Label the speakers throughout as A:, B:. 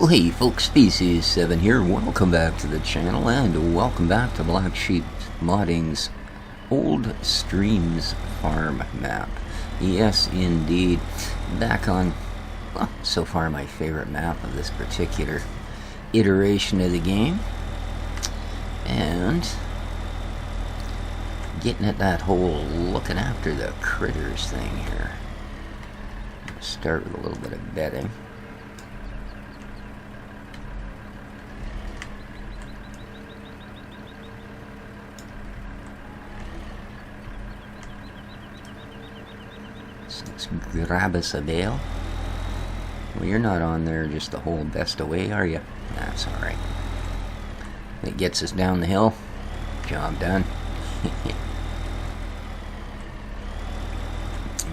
A: Well, hey folks, Species7 here. Welcome back to the channel and welcome back to Black Sheep Modding's OldStreams farm map. Yes, indeed. Back on, well, so far my favorite map of this particular iteration of the game. And getting at that whole looking after the critters thing here. Start with a little bit of bedding. Let's grab us a bale. Well, you're not on there just the whole best away, are you? That's alright. It gets us down the hill. Job done. You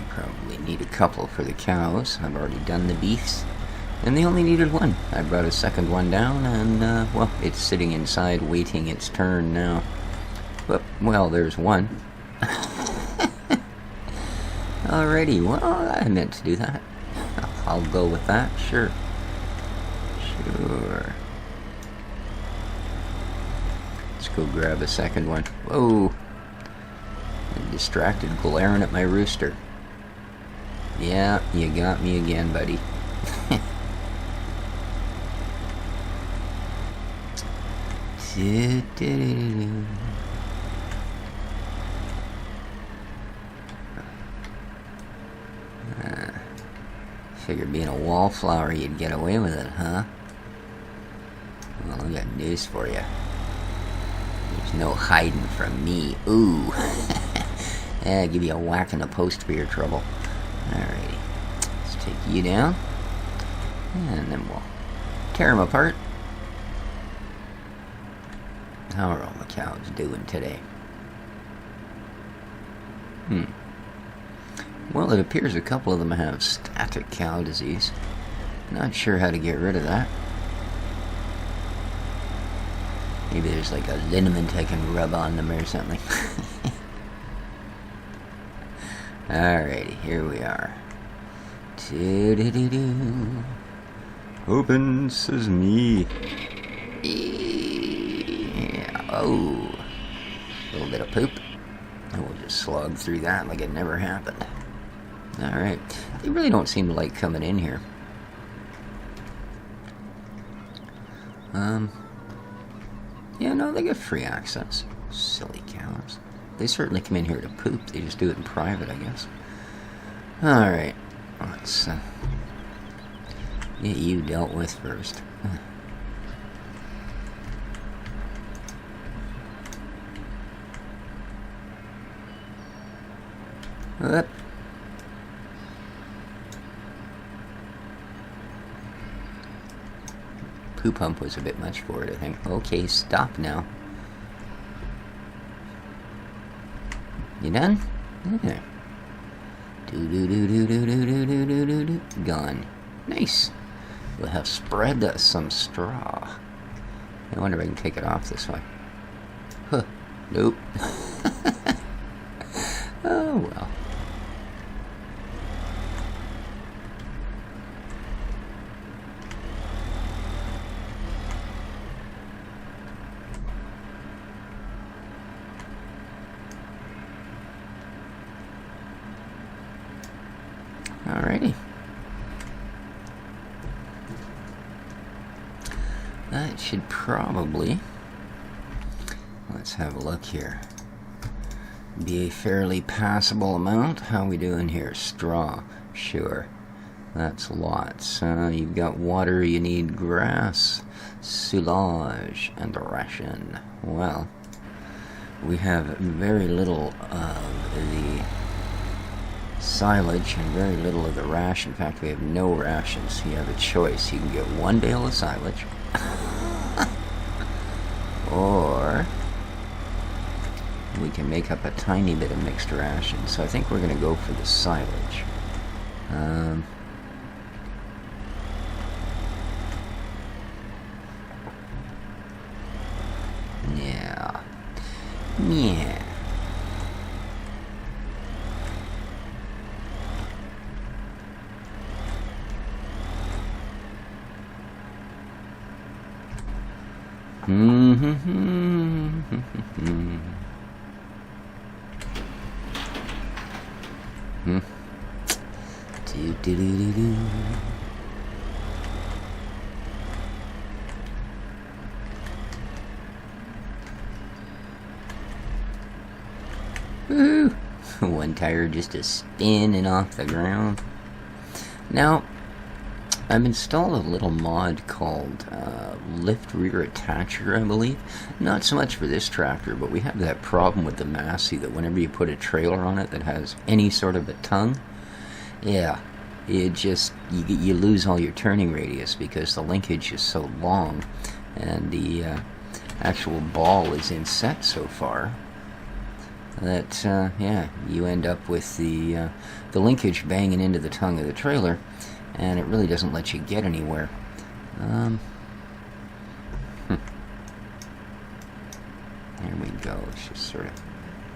A: probably need a couple for the cows. I've already done the beefs. And they only needed one. I brought a second one down and, well, it's sitting inside waiting its turn now. But, well, there's one. Alrighty, well, I meant to do that. I'll go with that, sure. Sure. Let's go grab a second one. Whoa! I'm distracted, glaring at my rooster. Yeah, you got me again, buddy. Figured being a wallflower you'd get away with it, huh? Well, I got news for you. There's no hiding from me. Ooh. Yeah, give you a whack in the post for your trouble. Alrighty. Let's take you down. And then we'll tear them apart. How are all the cows doing today? Well, it appears a couple of them have static cow disease. Not sure how to get rid of that. Maybe there's like a liniment I can rub on them or something. Alrighty, here we are. Do-do-do-do. Open sesame. Yeah. Oh. A little bit of poop. And we'll just slog through that like it never happened. Alright. They really don't seem to like coming in here. Yeah, no, they get free access. Silly cows. They certainly come in here to poop. They just do it in private, I guess. Alright. Let's get you dealt with first. Up. Poo pump was a bit much for it, I think. Okay, stop now. You done? Yeah. Do-do-do-do-do-do-do-do-do-do. Gone. Nice. We'll have spread some straw. I wonder if I can take it off this way. Huh. Nope. Oh, well. Alrighty. That should probably, let's have a look here, be a fairly passable amount. How we doing here? Straw. Sure. That's lots. You've got water, you need grass, silage, and a ration. Well, we have very little of the silage and very little of the ration. In fact, we have no rations. You have a choice. You can get one bale of silage or we can make up a tiny bit of mixed ration. So I think we're going to go for the silage. Yeah. Yeah. Do, do, do, do, do. Woo! One tire just a spinning off the ground. Now, I've installed a little mod called Lift Rear Attacher, I believe. Not so much for this tractor, but we have that problem with the Massey that whenever you put a trailer on it that has any sort of a tongue, yeah, it just, you lose all your turning radius because the linkage is so long and the actual ball is inset so far that, yeah, you end up with the linkage banging into the tongue of the trailer, and it really doesn't let you get anywhere. There we go. Let's just sort of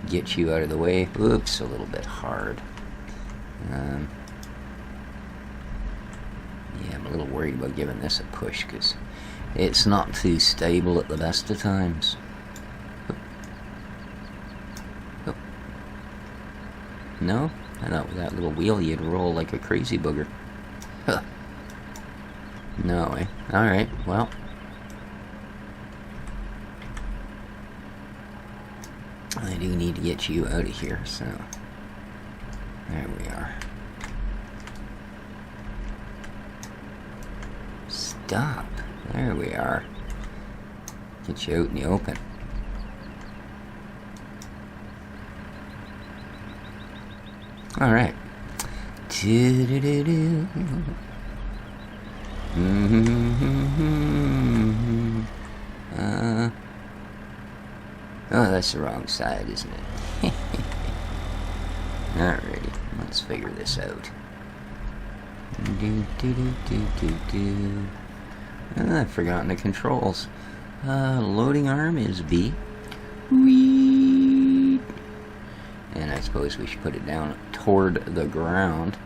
A: get you out of the way. Oops, a little bit hard. Yeah, I'm a little worried about giving this a push because it's not too stable at the best of times. Oh. No? I thought with that little wheel you'd roll like a crazy booger. Huh. No way. Alright, well. I do need to get you out of here, so. There we are. Stop. There we are. Get you out in the open. Alright. Do-do-do-do. Oh, that's the wrong side, isn't it? Alrighty, let's figure this out. I've forgotten the controls. Loading arm is B. Whee! And I suppose we should put it down toward the ground.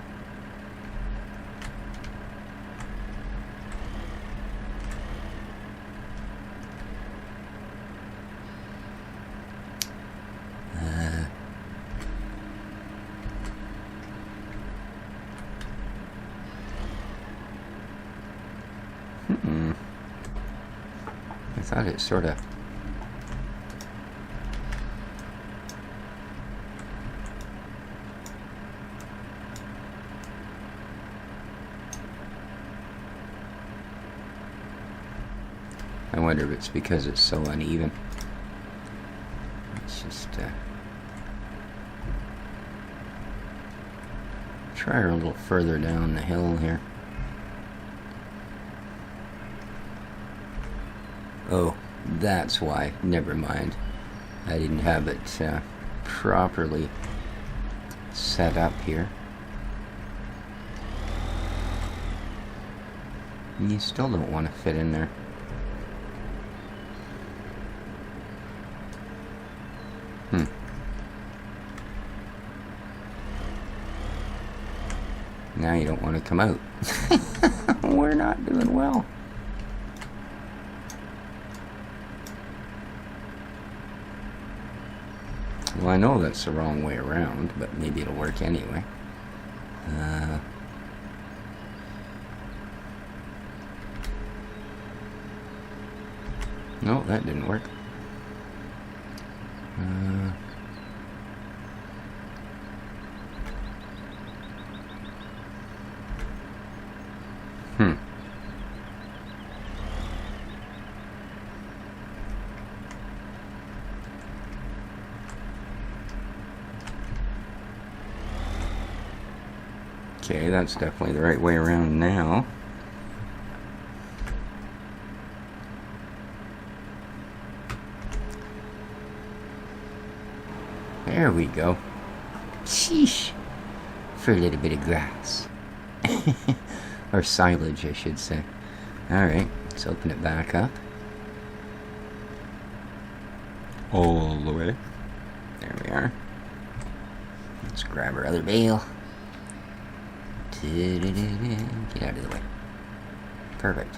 A: I thought it sort of... I wonder if it's because it's so uneven. Let's just try her a little further down the hill here. Oh, that's why. Never mind. I didn't have it properly set up here. And you still don't want to fit in there. Now you don't want to come out. We're not doing well. Well, I know that's the wrong way around, but maybe it'll work anyway. No, that didn't work. Okay, that's definitely the right way around now. There we go. Sheesh. For a little bit of grass. Or silage, I should say. Alright, let's open it back up. All the way. There we are. Let's grab our other bale. Get out of the way. Perfect.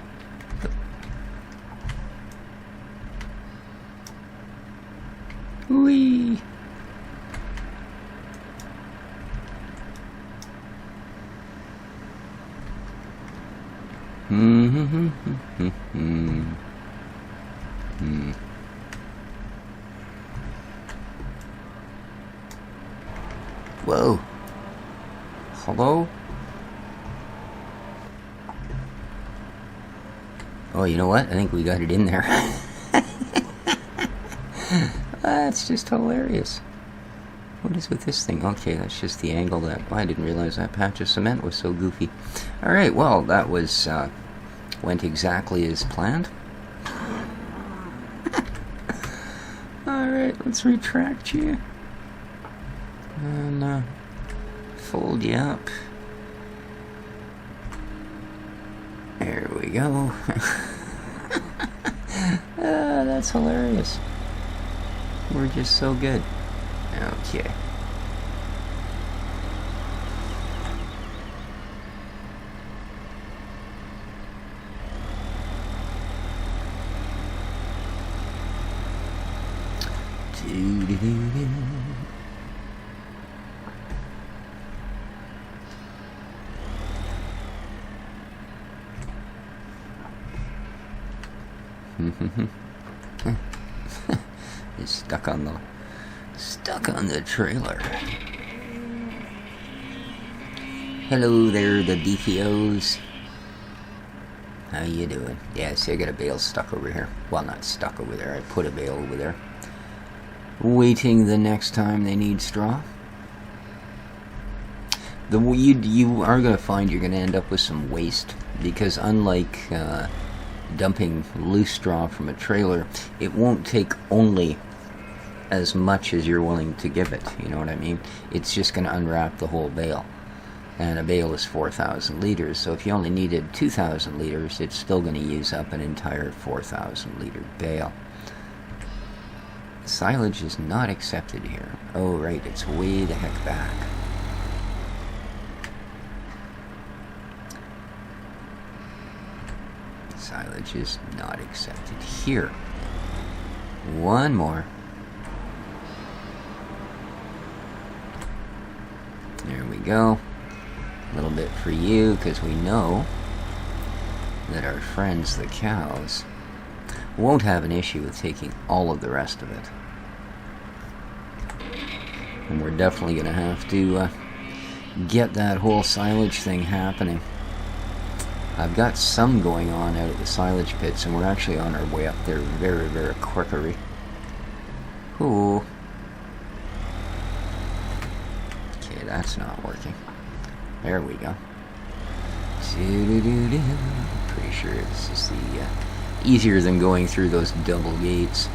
A: Whee! Whoa. Hello? Oh, you know what? I think we got it in there. That's just hilarious. What is with this thing? Okay, that's just the angle that... I didn't realize that patch of cement was so goofy. Alright, well, that was... went exactly as planned. Alright, let's retract you. And, fold you up. There we go. That's hilarious. We're just so good. Okay. He's stuck on the trailer. Hello there, the DPOs. How you doing? Yeah, see, I got a bale stuck over here. Well, not stuck over there. I put a bale over there, waiting the next time they need straw. You are going to find you're going to end up with some waste, because unlike dumping loose straw from a trailer, it won't take only as much as you're willing to give it, you know what I mean? It's just going to unwrap the whole bale, and a bale is 4,000 liters, so if you only needed 2,000 liters, it's still going to use up an entire 4,000 liter bale. Silage is not accepted here. Oh right, it's way the heck back. Silage is not accepted here. One more. There we go. A little bit for you, because we know that our friends, the cows, won't have an issue with taking all of the rest of it. And we're definitely going to have to get that whole silage thing happening. I've got some going on out at the silage pits, and we're actually on our way up there very, very quickly. Ooh. Okay, that's not working. There we go. Pretty sure this is the easier than going through those double gates.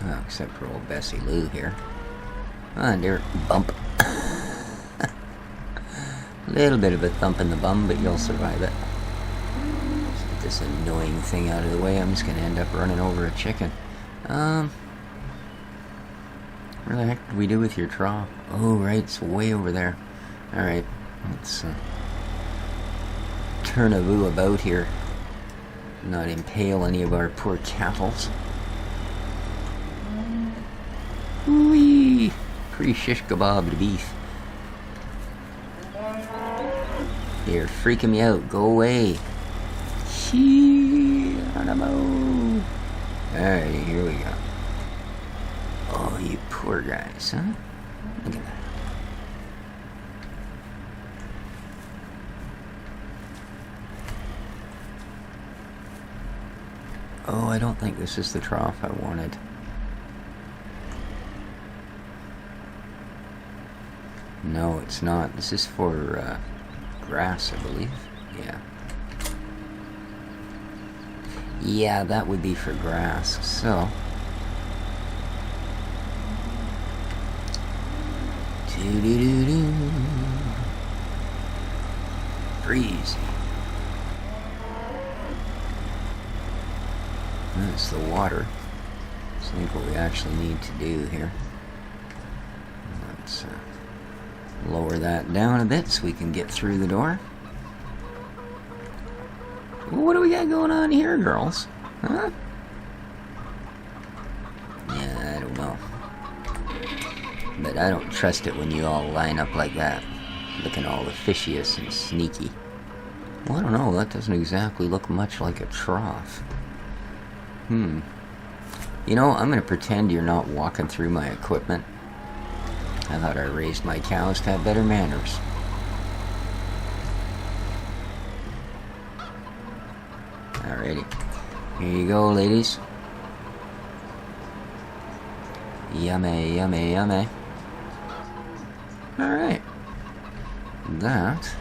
A: Oh, except for old Bessie Lou here. Oh, dear, bump. A little bit of a thump in the bum, but you'll survive it. Let's get this annoying thing out of the way. I'm just going to end up running over a chicken. Where the heck did we do with your trough? Oh, right, it's way over there. Alright, let's turn a voo about here. Not impale any of our poor cattles. Whee! Pretty shish kebab to beef. You're freaking me out. Go away. Alright, here we go. Oh, you poor guys, huh? Look at that. Oh, I don't think this is the trough I wanted. No, it's not. This is for grass, I believe. Yeah. Yeah, that would be for grass. So, breezy. That's the water. So I think what we actually need to do here. Let's lower that down a bit so we can get through the door. What do we got going on here, girls? Huh? Yeah, I don't know. But I don't trust it when you all line up like that, looking all officious and sneaky. Well, I don't know, that doesn't exactly look much like a trough. You know, I'm going to pretend you're not walking through my equipment. I thought I raised my cows to have better manners. Alrighty. Here you go, ladies. Yummy, yummy, yummy. Alright. That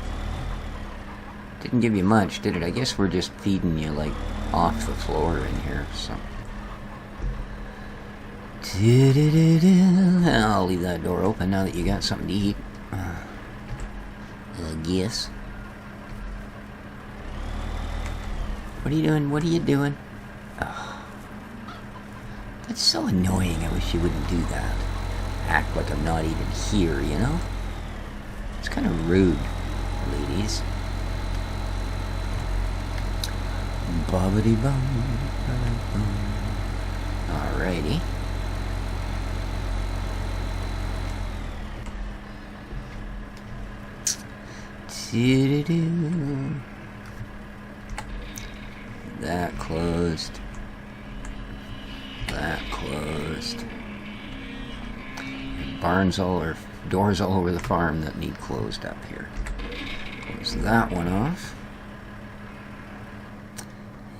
A: didn't give you much, did it? I guess we're just feeding you, like, off the floor in here, so. I'll leave that door open now that you got something to eat. I guess. What are you doing? What are you doing? Oh. That's so annoying. I wish you wouldn't do that. Act like I'm not even here, you know? It's kind of rude, ladies. Bobbity bum. Alrighty. That closed. That closed. Barns all or doors all over the farm that need closed up here. Close that one off.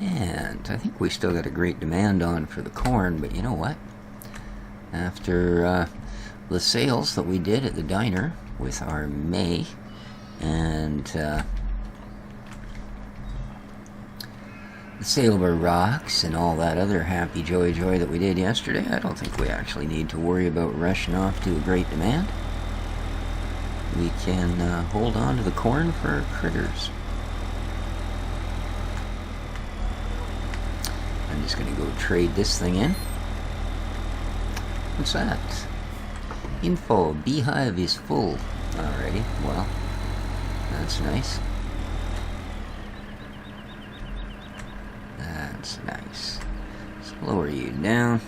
A: And I think we still got a great demand on for the corn, but you know what? After the sales that we did at the diner with our May and the sale of our rocks and all that other happy joy that we did yesterday, I don't think we actually need to worry about rushing off to a great demand. We can hold on to the corn for our critters. I'm just going to go trade this thing in. What's that? Info, beehive is full. Alrighty, well, that's nice. That's nice. Let's lower you down.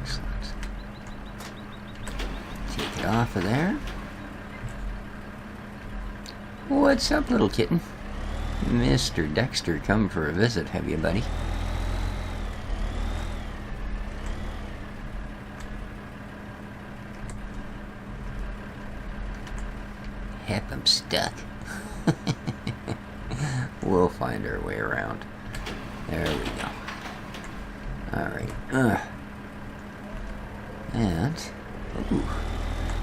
A: Excellent. Take it off of there. What's up, little kitten? Mr. Dexter, come for a visit, have you, buddy? Heck, I'm stuck. We'll find our way around. There we go. Alright. And, ooh,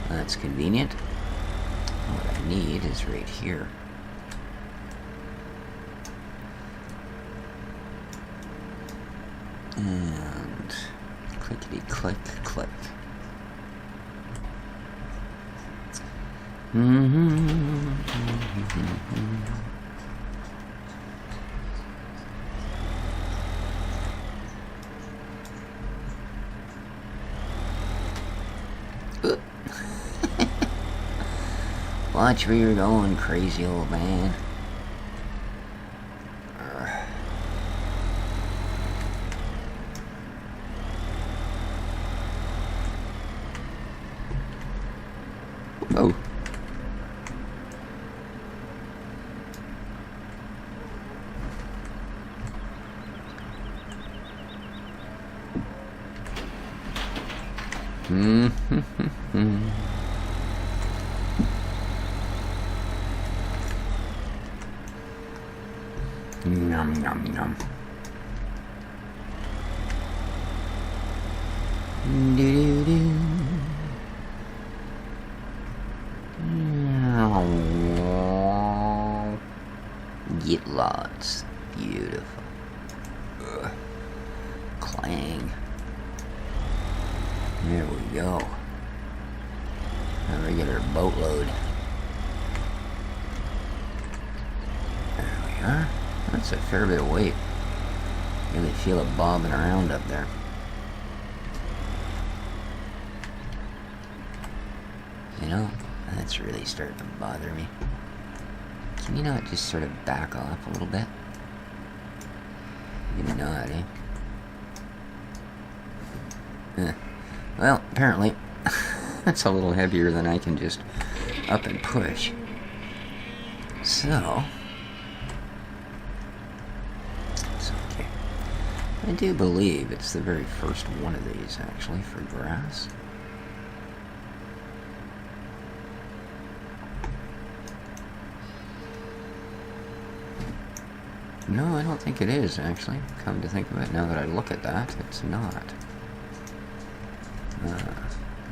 A: that's convenient. What I need is right here. And clickety click click. Watch where you're going, crazy old man. Oh. Nom nom nom. Do do do. Get lots. Beautiful. Ugh. Clang. There we go. A regular boatload. There we are. That's a fair bit of weight. Really feel it bobbing around up there. You know, that's really starting to bother me. Can you not just sort of back off a little bit? Maybe not, eh? Well, apparently, that's a little heavier than I can just up and push. So, it's okay. I do believe it's the very first one of these, actually, for grass. No, I don't think it is, actually. Come to think of it, now that I look at that, it's not.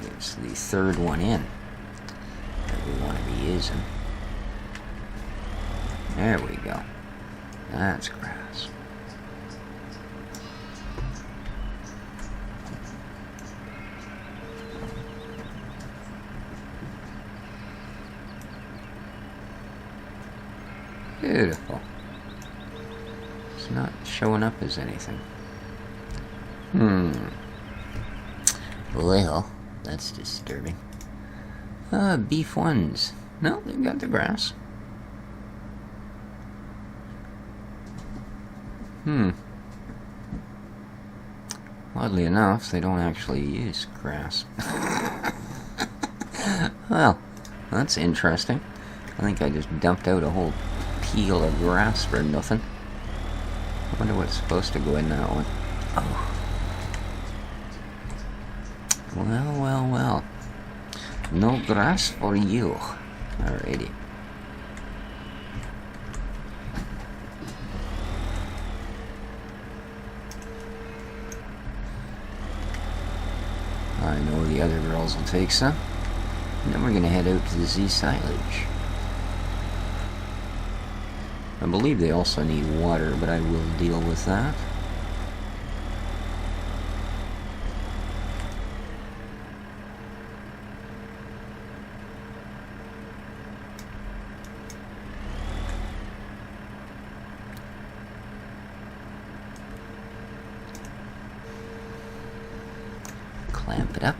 A: It's the third one in that we want to be using. There we go. That's grass. Beautiful. It's not showing up as anything. Well, that's disturbing. Beef ones. No, they've got the grass. Oddly enough, they don't actually use grass. Well, that's interesting. I think I just dumped out a whole pile of grass for nothing. I wonder what's supposed to go in that one. Oh. Well, well, well. No grass for you. Alrighty. I know the other girls will take some. And then we're gonna head out to the Z silage. I believe they also need water, but I will deal with that. Clamp it up.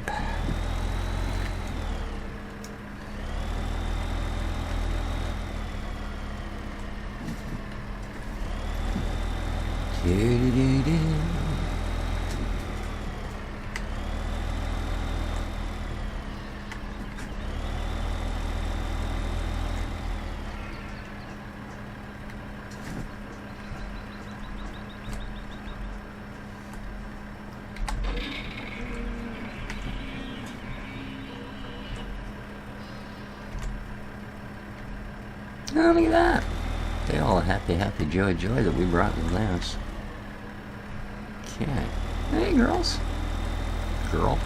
A: Oh, look at that. They all happy, happy, joy, joy that we brought them this. Okay. Hey, girls. Girl.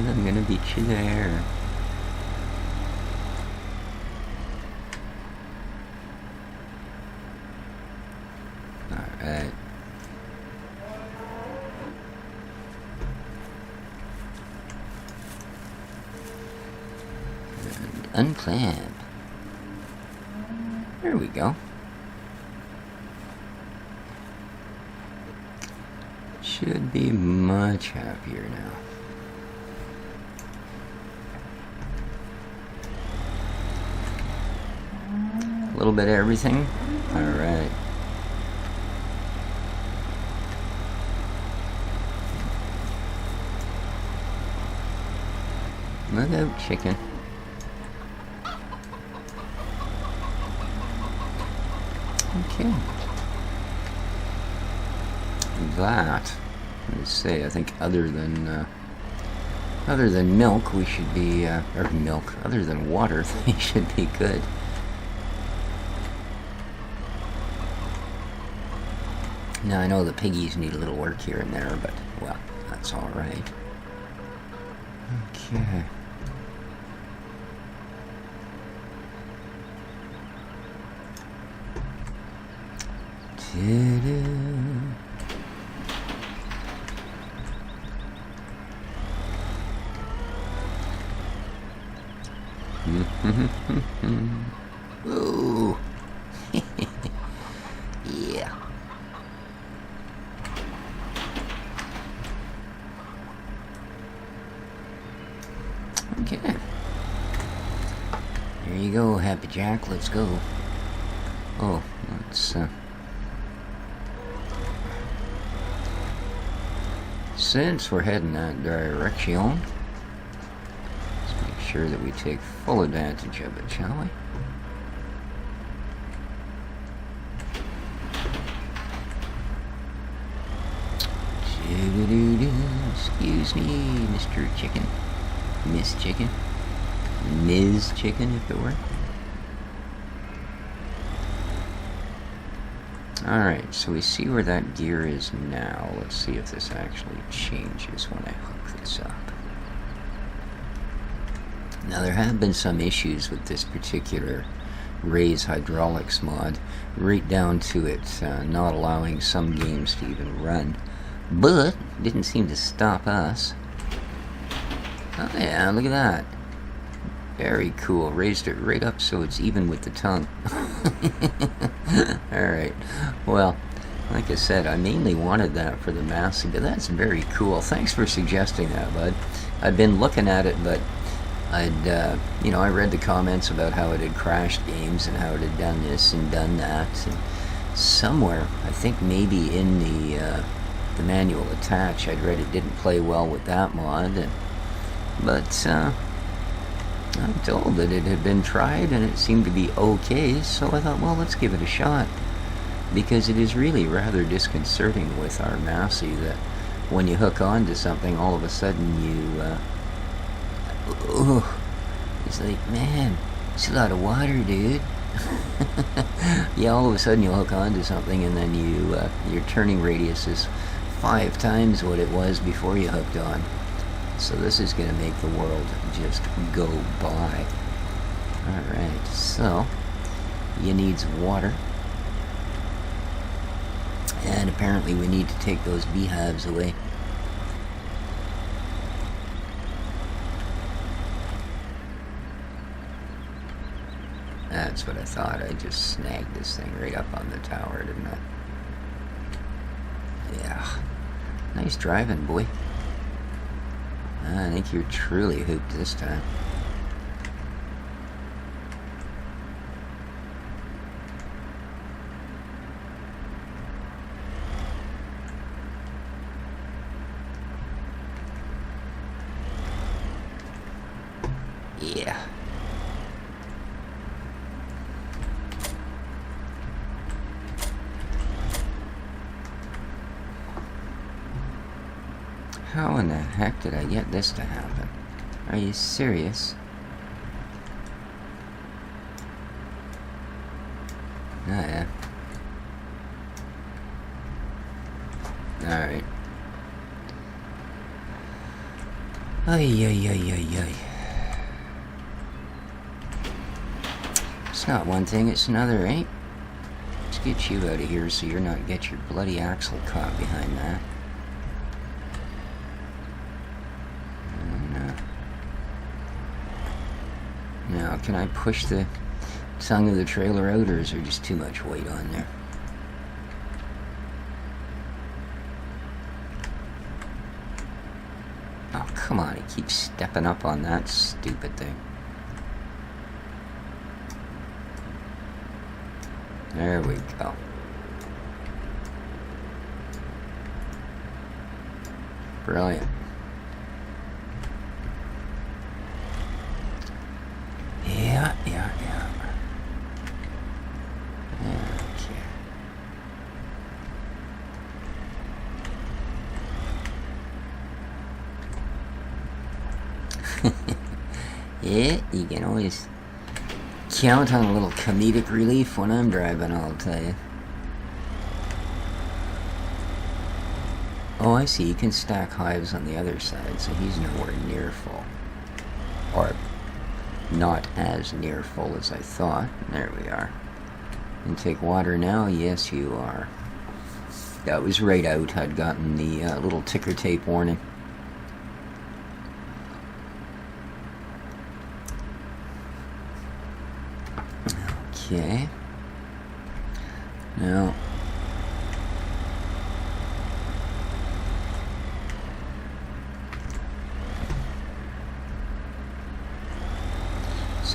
A: I'm gonna beat you there. Alright. And unclamp. There we go. Should be much happier now. A little bit of everything. Alright. Look out, chicken. Okay. That, let's say, I think other than milk, we should be, or milk, other than water, they should be good. Now, I know the piggies need a little work here and there, but, well, that's alright. Okay. Ooh. Yeah. Okay. There you go, Happy Jack. Let's go. Oh, let's since we're heading that direction, let's make sure that we take full advantage of it, shall we? Excuse me, Mr. Chicken. Miss Chicken. Ms. Chicken, if it were. Alright, so we see where that gear is now. Let's see if this actually changes when I hook this up. Now, there have been some issues with this particular Raise Hydraulics mod, right down to it not allowing some games to even run. But didn't seem to stop us. Oh yeah, look at that. Very cool. Raised it right up so it's even with the tongue. Alright. Well, like I said, I mainly wanted that for the Massey, but that's very cool. Thanks for suggesting that, bud. I've been looking at it, but I'd, you know, I read the comments about how it had crashed games and how it had done this and done that. And somewhere, I think maybe in the manual attached, I'd read it didn't play well with that mod. But I'm told that it had been tried and it seemed to be okay, so I thought, well, let's give it a shot. Because it is really rather disconcerting with our Massey that when you hook on to something, all of a sudden you, it's like, man, it's a lot of water, dude. Yeah, all of a sudden you'll hook on to something and then your turning radius is 5 times what it was before you hooked on. So this is going to make the world just go by. Alright, so you needs water. And apparently we need to take those beehives away. That's what I thought. I just snagged this thing right up on the tower, didn't I? Yeah. Nice driving, boy. I think you're truly hooped this time. Yeah. How in the heck did I get this to happen? Are you serious? Oh yeah. Alright. Ay, ay, ay, ay, ay. It's not one thing, it's another, eh? Let's get you out of here so you're not get your bloody axle caught behind that. Now, can I push the tongue of the trailer out, or is there just too much weight on there? Oh, come on, it keeps stepping up on that stupid thing. There we go. Brilliant. Yeah. Okay. Yeah, you can always count on a little comedic relief when I'm driving, I'll tell you. Oh, I see, you can stack hives on the other side, so he's nowhere near full. Or not as near full as I thought. There we are. And take water now? Yes, you are. That was right out. I'd gotten the little ticker tape warning. Okay. Now,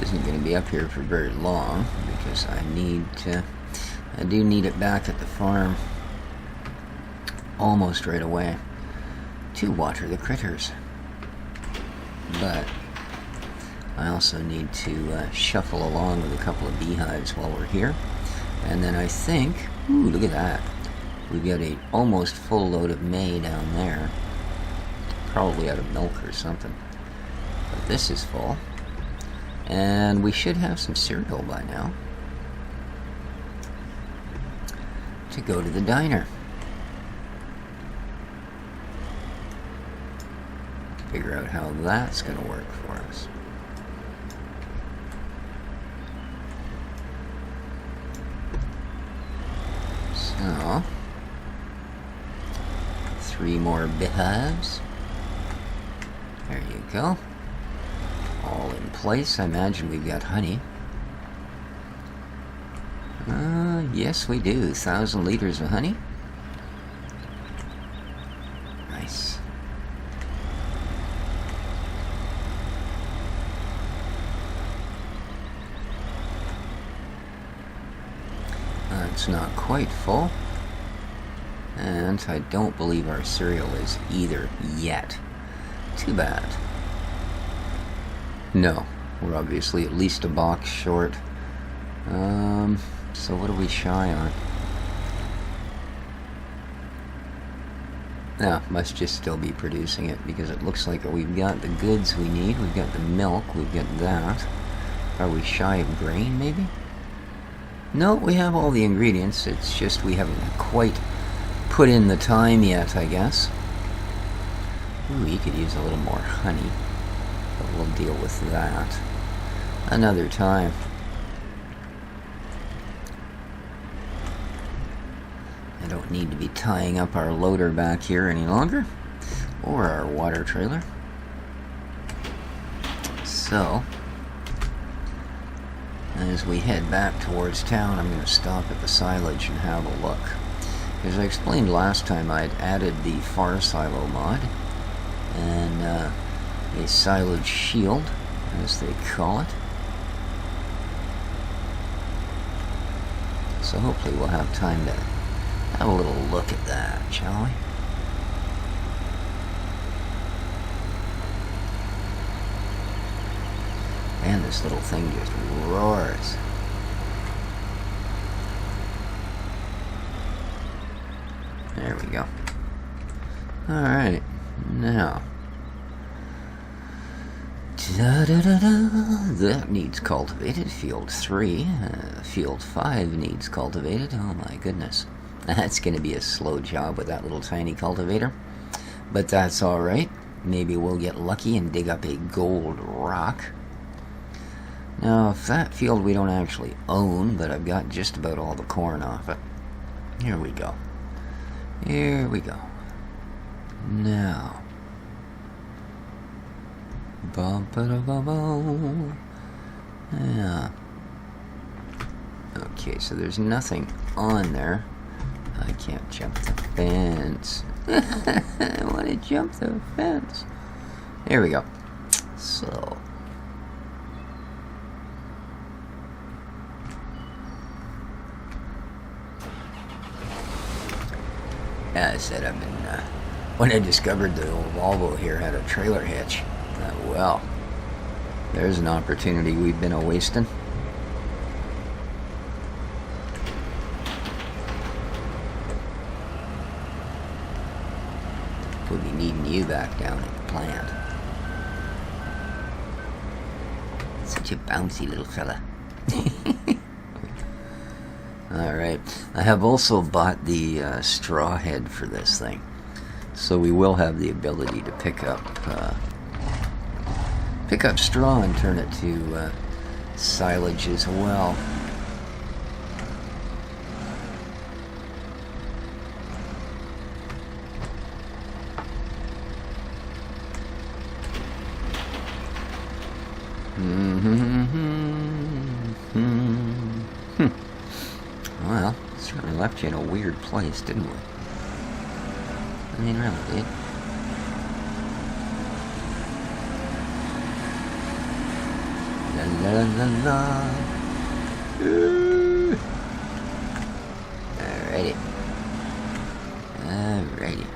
A: isn't going to be up here for very long because I do need it back at the farm almost right away to water the critters. But I also need to shuffle along with a couple of beehives while we're here. And then I think, ooh, look at that. We've got a almost full load of May down there. Probably out of milk or something. But this is full. And we should have some cereal by now to go to the diner. Figure out how that's going to work for us. So, 3 more beehives. There you go. All in place. I imagine we've got honey. Yes, we do. 1,000 liters of honey. Nice. It's not quite full. And I don't believe our cereal is either yet. Too bad. No, we're obviously at least a box short. So what are we shy on? No, must just still be producing it because it looks like we've got the goods we need. We've got the milk, we've got that. Are we shy of grain, maybe? No, we have all the ingredients. It's just we haven't quite put in the time yet, I guess. Ooh, you could use a little more honey. But we'll deal with that another time. I don't need to be tying up our loader back here any longer, or our water trailer. So, as we head back towards town, I'm going to stop at the silage and have a look. As I explained last time, I'd added the far silo mod and a silage shield, as they call it. So hopefully we'll have time to have a little look at that, shall we? And this little thing just roars. There we go. Alright, now. That needs cultivated. Field 3. Field 5 needs cultivated. Oh my goodness. That's going to be a slow job with that little tiny cultivator. But that's alright. Maybe we'll get lucky and dig up a gold rock. Now, if that field we don't actually own, but I've got just about all the corn off it. Here we go. Here we go. Now. Bum-ba-da-ba-boom. Yeah. Okay, so there's nothing on there. I can't jump the fence. I want to jump the fence. There we go. So. As I said, I've been, when I discovered the old Volvo here had a trailer hitch, well, there's an opportunity we've been a-wasting. We'll be needing you back down at the plant. Such a bouncy little fella. Alright, I have also bought the straw head for this thing, so we will have the ability to pick up straw and turn it to silage as well. Well, certainly left you in a weird place, didn't we? I mean, really did. la la la. Alrighty. Alrighty.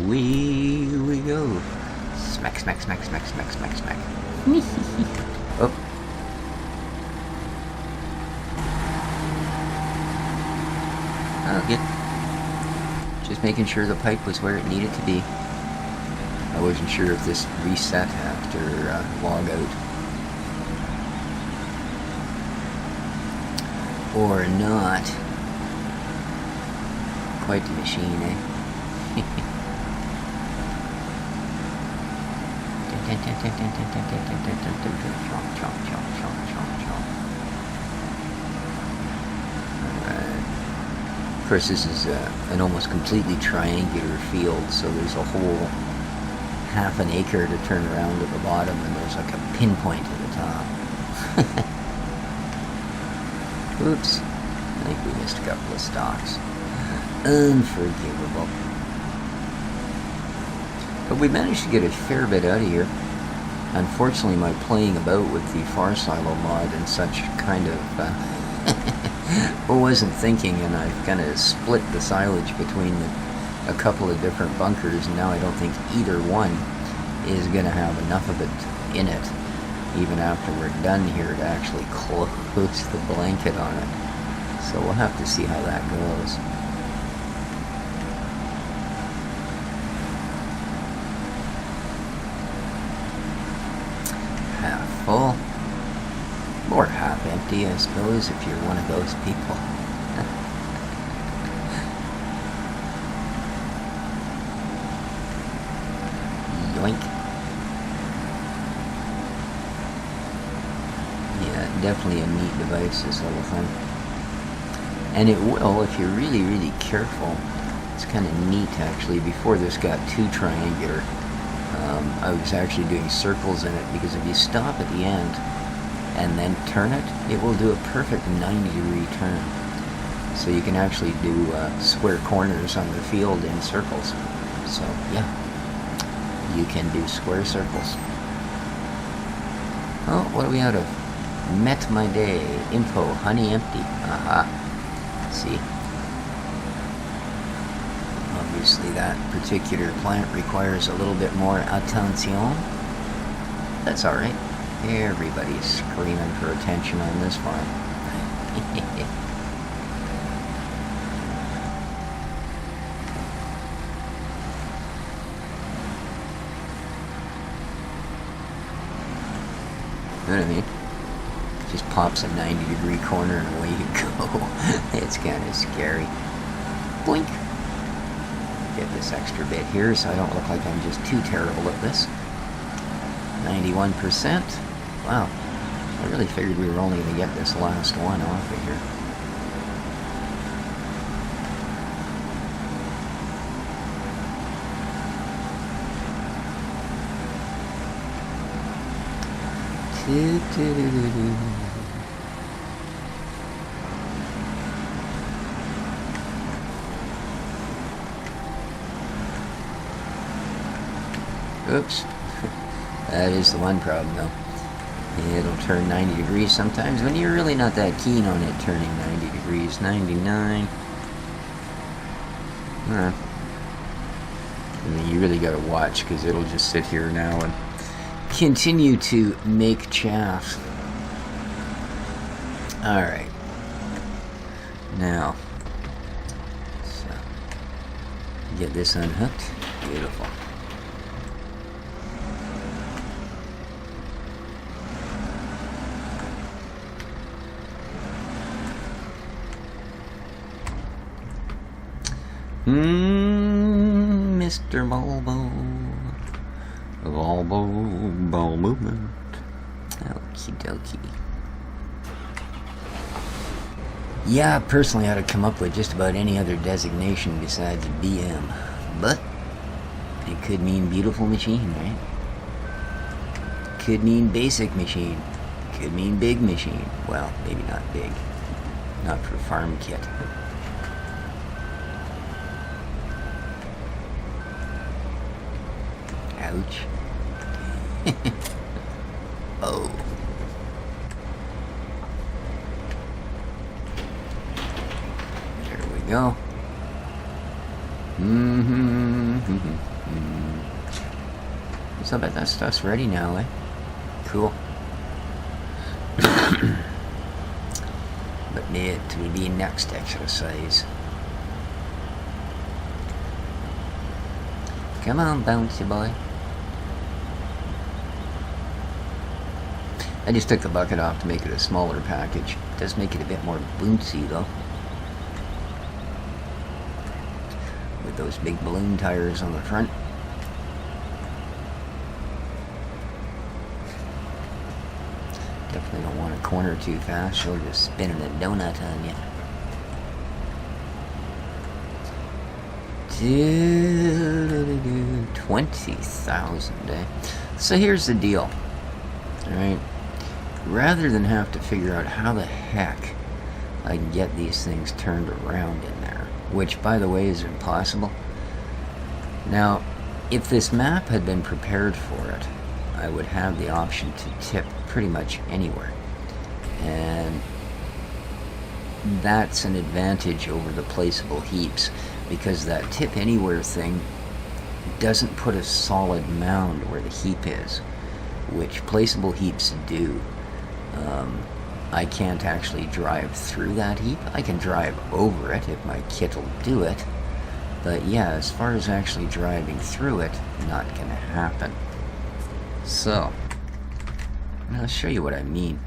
A: We go. Smack, smack, smack, smack, smack, smack, smack. Oh. Oh, good. Just making sure the pipe was where it needed to be. I wasn't sure if this reset after log out or not. Quite the machine, eh? Of course, this is an almost completely triangular field, so there's a whole half an acre to turn around at the bottom, and there's like a pinpoint at the top. Oops, I think we missed a couple of stalks. Unforgivable. But we managed to get a fair bit out of here. Unfortunately, my playing about with the far silo mod and such kind of wasn't thinking, and I've kind of split the silage between a couple of different bunkers, and now I don't think either one is going to have enough of it in it, even after we're done here, to actually close the blanket on it. So we'll have to see how that goes. Half full. Or half empty, I suppose, if you're one of those people. Yoink. Yeah, definitely a neat device, this little thing. And it will, if you're really, really careful. It's kind of neat, actually. Before this got too triangular, I was actually doing circles in it, because if you stop at the end and then turn it, it will do a perfect 90-degree turn. So you can actually do square corners on the field in circles. So yeah, you can do square circles. Oh, what are we out of? Met my day. Info, honey empty. Aha. See? Obviously that particular plant requires a little bit more attention. That's alright. Everybody's screaming for attention on this farm. You know what I mean? Just pops a 90-degree corner and away you go. It's kind of scary. Blink. Get this extra bit here so I don't look like I'm just too terrible at this. 91%. Wow. I really figured we were only going to get this last one off of here. Oops. That is the one problem, though. It'll turn 90 degrees sometimes when you're really not that keen on it turning 90 degrees. 99. I mean, you really gotta watch, because it'll just sit here now and continue to make chaff. Alright. Now, so get this unhooked. Beautiful. Mr. Bulbo. Bulbo. Ball movement. Okie dokie. Yeah, personally I'd have come up with just about any other designation besides BM. But it could mean beautiful machine, right? Could mean basic machine. Could mean big machine. Well, maybe not big. Not for farm kit. Ouch. Oh. There we go. So I bet that stuff's ready now, eh? Cool. But it will be next exercise. Come on, bouncy boy. I just took the bucket off to make it a smaller package. It does make it a bit more bouncy though. With those big balloon tires on the front. Definitely don't want to corner too fast. She'll just spinning a donut on you. 20,000, eh? So here's the deal. Alright. Rather than have to figure out how the heck I can get these things turned around in there, which by the way is impossible. Now, if this map had been prepared for it, I would have the option to tip pretty much anywhere. And that's an advantage over the placeable heaps, because that tip anywhere thing doesn't put a solid mound where the heap is, which placeable heaps do. I can't actually drive through that heap. I can drive over it if my kit will do it. But yeah, as far as actually driving through it, not gonna happen. So, I'll show you what I mean.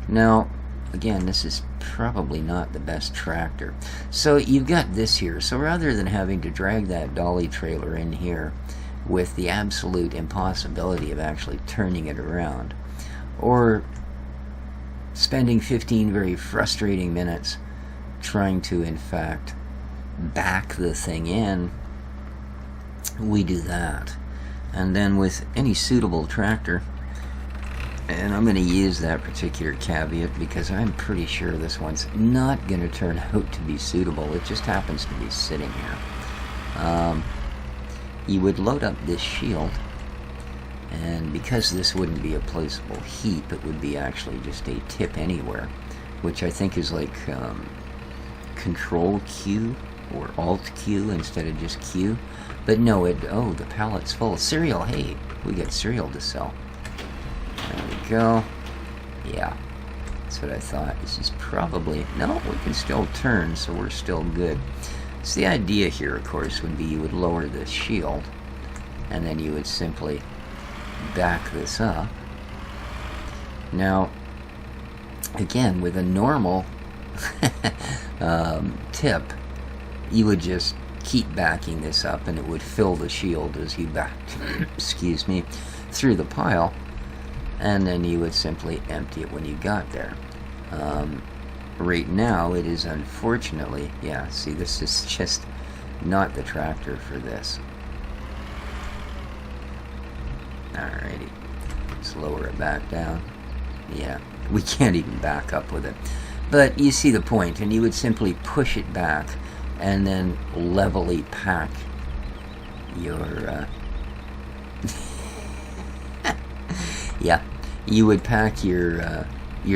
A: Now, again, this is probably not the best tractor. So you've got this here. So rather than having to drag that dolly trailer in here with the absolute impossibility of actually turning it around, or spending 15 very frustrating minutes trying to, in fact, back the thing in, we do that. And then with any suitable tractor, and I'm going to use that particular caveat because I'm pretty sure this one's not going to turn out to be suitable. It just happens to be sitting here. You would load up this shield, and because this wouldn't be a placeable heap, it would be actually just a tip anywhere, which I think is like Control Q or Alt Q instead of just Q. But no, oh, the pallet's full. Cereal, hey, we got cereal to sell. There we go. Yeah, that's what I thought. This is probably, no, we can still turn, so we're still good. So the idea here, of course, would be you would lower this shield, and then you would simply back this up. Now, again, with a normal tip, you would just keep backing this up, and it would fill the shield as you backed, excuse me, through the pile, and then you would simply empty it when you got there. Right now, it is unfortunately, yeah, see, this is just not the tractor for this. Alrighty, let's lower it back down. Yeah, we can't even back up with it. But you see the point, and you would simply push it back and then levelly pack your, yeah, you would pack your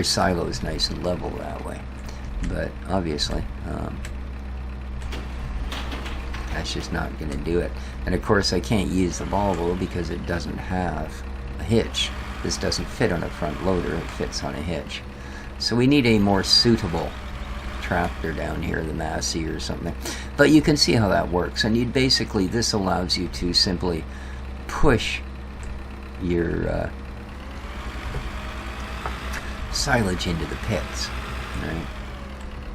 A: silos nice and level that way. But obviously, that's just not going to do it. And of course, I can't use the Volvo because it doesn't have a hitch. This doesn't fit on a front loader, it fits on a hitch. So we need a more suitable tractor down here, the Massey or something. But you can see how that works. And you'd basically, this allows you to simply push your silage into the pits, right?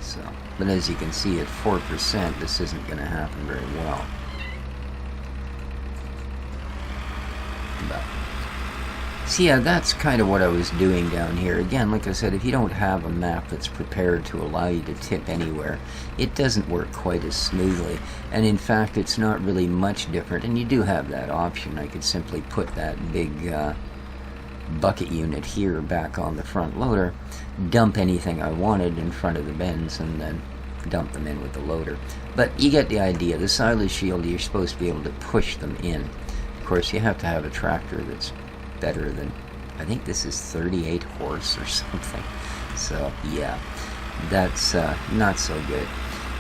A: So, but as you can see, at 4%, this isn't going to happen very well. But, so yeah, that's kind of what I was doing down here. Again, like I said, if you don't have a map that's prepared to allow you to tip anywhere, it doesn't work quite as smoothly. And in fact, it's not really much different. And you do have that option. I could simply put that big bucket unit here back on the front loader, dump anything I wanted in front of the bins, and then dump them in with the loader. But you get the idea. The silage shield, you're supposed to be able to push them in. Of course, you have to have a tractor that's better than, I think this is 38 horse or something. So, yeah, that's not so good.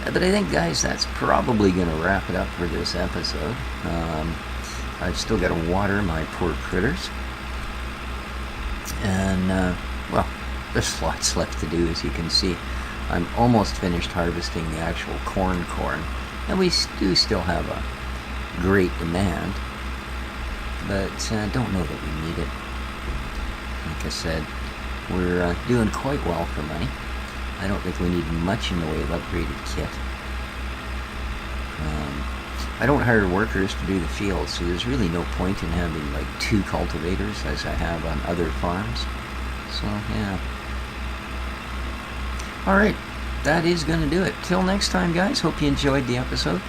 A: But I think, guys, that's probably going to wrap it up for this episode. I've still got to water my poor critters. And, well, there's lots left to do, as you can see. I'm almost finished harvesting the actual corn, and we do still have a great demand, but don't know that we need it. Like I said, we're doing quite well for money. I don't think we need much in the way of upgraded kit. I don't hire workers to do the field, so there's really no point in having like 2 cultivators as I have on other farms. So, yeah. Alright, that is going to do it. Till next time, guys, hope you enjoyed the episode.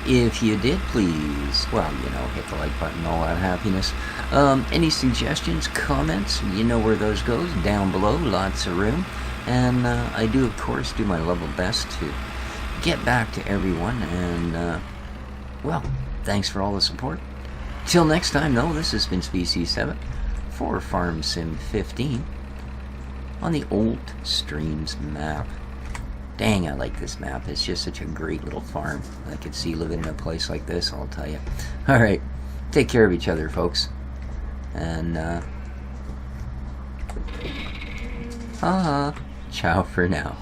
A: If you did, please, well, you know, hit the like button, all that happiness. Any suggestions, comments, you know where those goes, down below, lots of room. And I do, of course, do my level best to get back to everyone, and, well, thanks for all the support. Till next time, though, this has been Species 7 for Farm Sim 15 on the OldStreams map. Dang, I like this map. It's just such a great little farm. I could see living in a place like this, I'll tell you. Alright, take care of each other, folks. And, ciao for now.